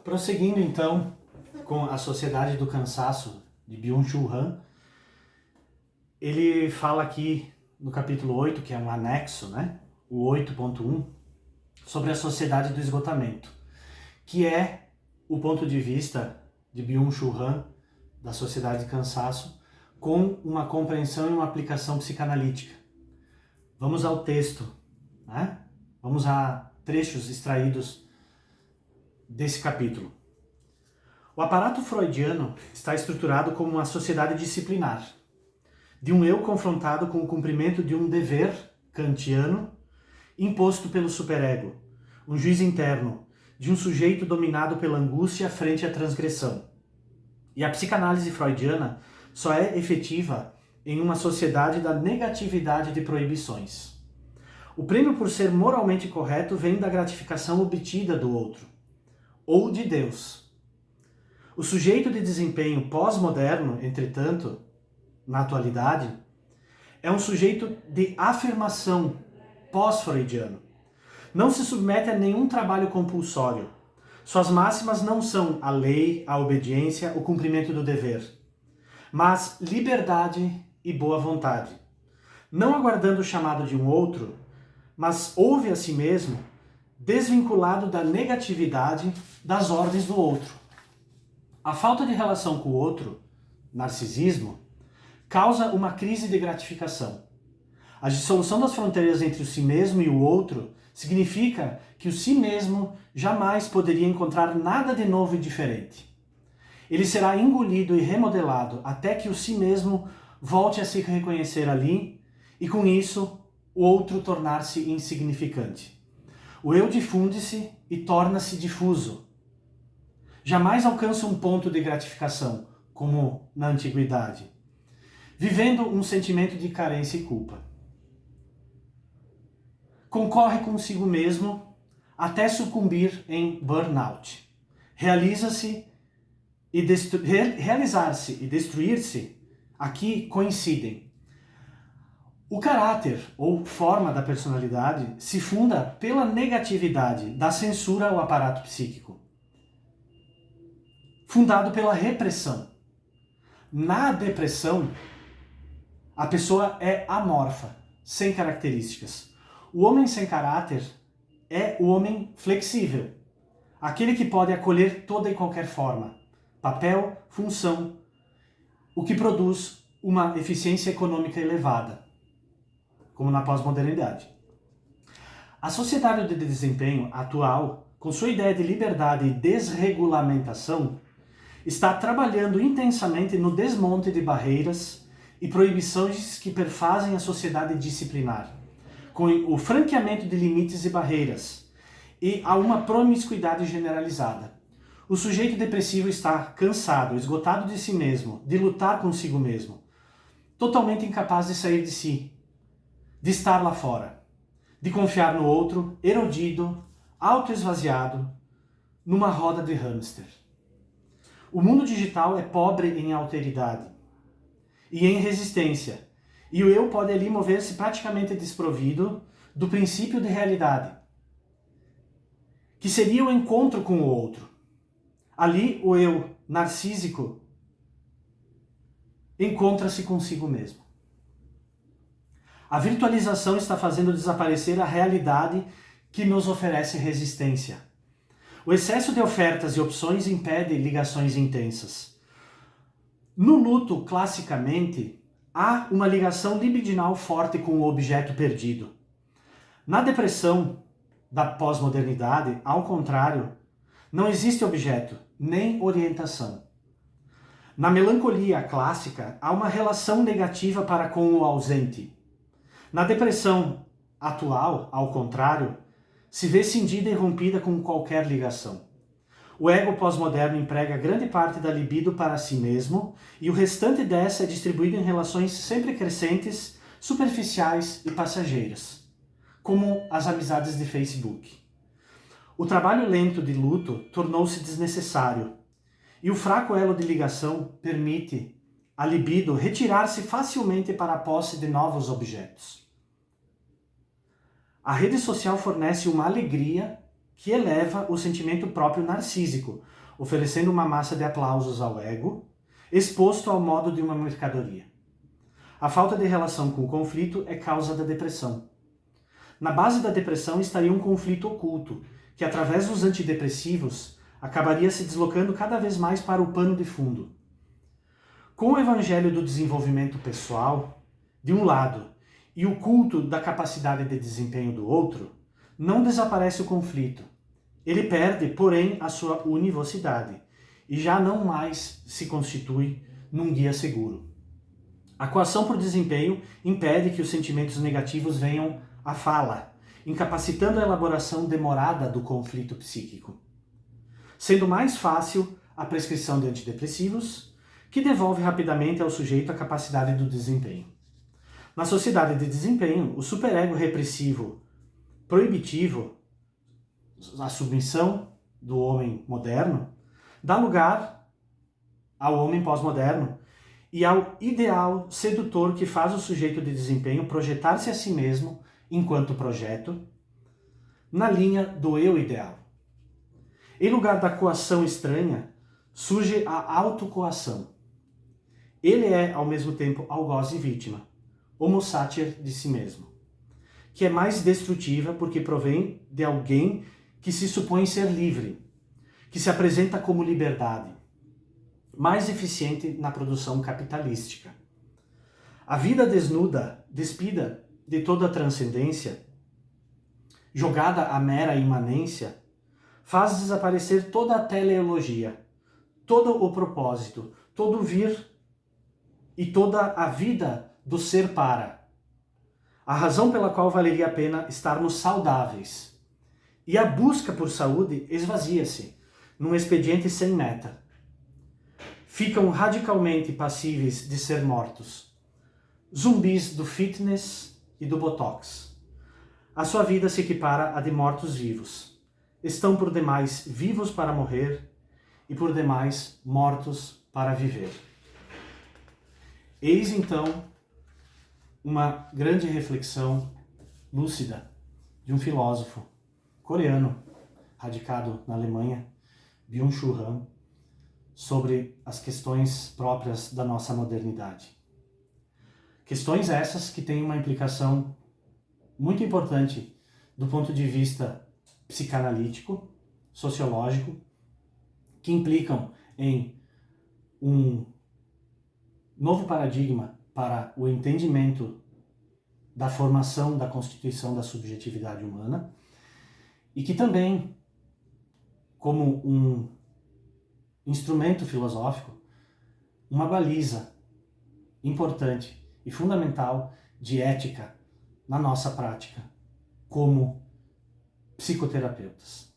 Prosseguindo então com a Sociedade do Cansaço de Byung-Chul Han, ele fala aqui no capítulo 8, que é um anexo, né? O 8.1, sobre a Sociedade do Esgotamento, que é o ponto de vista de Byung-Chul Han, da Sociedade do Cansaço, com uma compreensão e uma aplicação psicanalítica. Vamos ao texto, né? Vamos a trechos extraídos desse capítulo. O aparato freudiano está estruturado como uma sociedade disciplinar, de um eu confrontado com o cumprimento de um dever kantiano imposto pelo superego, um juiz interno, de um sujeito dominado pela angústia frente à transgressão. E a psicanálise freudiana só é efetiva em uma sociedade da negatividade de proibições. O prêmio por ser moralmente correto vem da gratificação obtida do outro, ou de Deus. O sujeito de desempenho pós-moderno, entretanto, na atualidade, é um sujeito de afirmação pós-freudiano. Não se submete a nenhum trabalho compulsório. Suas máximas não são a lei, a obediência, o cumprimento do dever, mas liberdade e boa vontade. Não aguardando o chamado de um outro, mas ouve a si mesmo, desvinculado da negatividade das ordens do outro. A falta de relação com o outro, narcisismo, causa uma crise de gratificação. A dissolução das fronteiras entre o si mesmo e o outro significa que o si mesmo jamais poderia encontrar nada de novo e diferente. Ele será engolido e remodelado até que o si mesmo volte a se reconhecer ali e, com isso, o outro tornar-se insignificante. O eu difunde-se e torna-se difuso. Jamais alcança um ponto de gratificação, como na antiguidade, vivendo um sentimento de carência e culpa. Concorre consigo mesmo até sucumbir em burnout. Realizar-se e destruir-se aqui coincidem. O caráter ou forma da personalidade se funda pela negatividade da censura ao aparato psíquico, fundado pela repressão. Na depressão, a pessoa é amorfa, sem características. O homem sem caráter é o homem flexível, aquele que pode acolher toda e qualquer forma, papel, função, o que produz uma eficiência econômica elevada, como na pós-modernidade. A sociedade de desempenho atual, com sua ideia de liberdade e desregulamentação, está trabalhando intensamente no desmonte de barreiras e proibições que perfazem a sociedade disciplinar, com o franqueamento de limites e barreiras, e a uma promiscuidade generalizada. O sujeito depressivo está cansado, esgotado de si mesmo, de lutar consigo mesmo, totalmente incapaz de sair de si, de estar lá fora, de confiar no outro, erodido, autoesvaziado, numa roda de hamster. O mundo digital é pobre em alteridade e em resistência, e o eu pode ali mover-se praticamente desprovido do princípio de realidade, que seria o encontro com o outro. Ali o eu narcísico encontra-se consigo mesmo. A virtualização está fazendo desaparecer a realidade que nos oferece resistência. O excesso de ofertas e opções impede ligações intensas. No luto, classicamente, há uma ligação libidinal forte com o objeto perdido. Na depressão da pós-modernidade, ao contrário, não existe objeto, nem orientação. Na melancolia clássica, há uma relação negativa para com o ausente. Na depressão atual, ao contrário, se vê cindida e rompida com qualquer ligação. O ego pós-moderno emprega grande parte da libido para si mesmo e o restante dessa é distribuído em relações sempre crescentes, superficiais e passageiras, como as amizades de Facebook. O trabalho lento de luto tornou-se desnecessário e o fraco elo de ligação permite a libido retirar-se facilmente para a posse de novos objetos. A rede social fornece uma alegria que eleva o sentimento próprio narcísico, oferecendo uma massa de aplausos ao ego, exposto ao modo de uma mercadoria. A falta de relação com o conflito é causa da depressão. Na base da depressão estaria um conflito oculto, que através dos antidepressivos acabaria se deslocando cada vez mais para o pano de fundo. Com o evangelho do desenvolvimento pessoal, de um lado, e o culto da capacidade de desempenho do outro, não desaparece o conflito. Ele perde, porém, a sua univocidade, e já não mais se constitui num guia seguro. A coação por desempenho impede que os sentimentos negativos venham à fala, incapacitando a elaboração demorada do conflito psíquico. Sendo mais fácil a prescrição de antidepressivos, que devolve rapidamente ao sujeito a capacidade do desempenho. Na sociedade de desempenho, o superego repressivo proibitivo, a submissão do homem moderno, dá lugar ao homem pós-moderno e ao ideal sedutor que faz o sujeito de desempenho projetar-se a si mesmo enquanto projeto, na linha do eu ideal. Em lugar da coação estranha, surge a autocoação. Ele é, ao mesmo tempo, algoz e vítima, homo sacer de si mesmo, que é mais destrutiva porque provém de alguém que se supõe ser livre, que se apresenta como liberdade, mais eficiente na produção capitalística. A vida desnuda, despida de toda a transcendência, jogada à mera imanência, faz desaparecer toda a teleologia, todo o propósito, todo o vir e toda a vida do ser para. A razão pela qual valeria a pena estarmos saudáveis. E a busca por saúde esvazia-se num expediente sem meta. Ficam radicalmente passíveis de ser mortos. Zumbis do fitness e do botox. A sua vida se equipara à de mortos-vivos. Estão por demais vivos para morrer e por demais mortos para viver. Eis então uma grande reflexão lúcida de um filósofo coreano, radicado na Alemanha, Byung-Chul Han, sobre as questões próprias da nossa modernidade. Questões essas que têm uma implicação muito importante do ponto de vista psicanalítico, sociológico, que implicam em um novo paradigma para o entendimento da formação da constituição da subjetividade humana e que também, como um instrumento filosófico, uma baliza importante e fundamental de ética na nossa prática como psicoterapeutas.